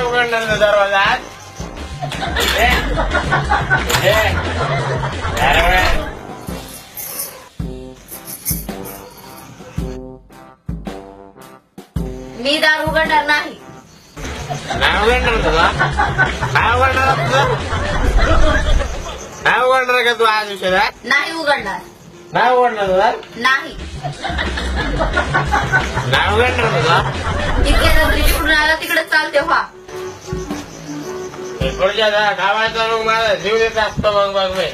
उघडणार दरवाजा मी दार उघडणार नाही. नाही उघडणार तुला काय उघडणार तुझं काय उघडणार का तू आज विषय नाही उघडणार. नाही उघडणार तुला नाही. नाही उघडणार तुला इतक्या रात्री तिकडून आला तिकडे चालते व्हा. गावाचा मग माझा जीव देत असतो मग बघ मी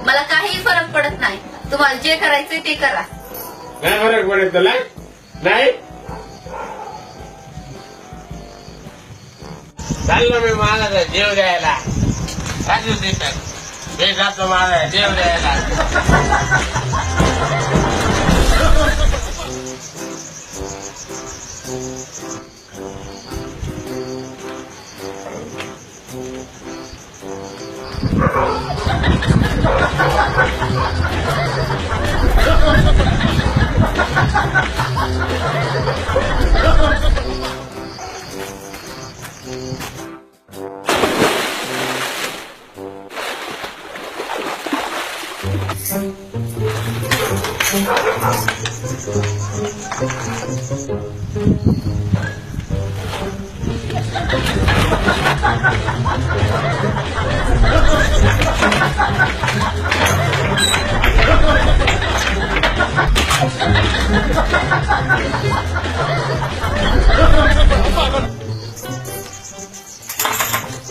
मला काही फरक पडत नाही. तुम्हाला जे करायचंय ते करा. नाही फरक पडेल तुला नाही चाललो मी माझा जीव द्यायला राजू देतात मी जातो माझा जीव द्यायला.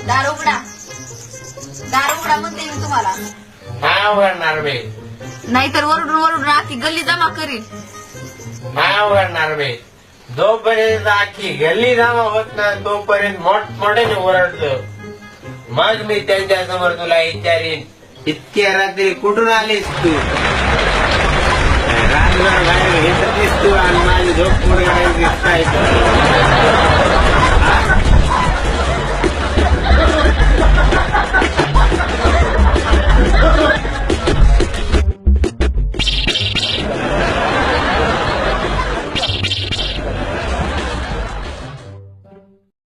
दार उघडा. दार उघडा म्हणते मी तुम्हाला. नाही उघडणार मी नाहीतर वरडून वरडून आखी गल्ली जमा करीन. नाही उघडणार मी जोपर्यंत आखी गल्ली जमा होत नाही तोपर्यंत मोठमोठ्याने ओरडतो. मग मी त्यांच्या समोर तुला विचारीन इतक्या रात्री कुठून आलीस तू रात्रभर बाहेर घेतलीस तू आणि माझी झोप मोड दिसताय.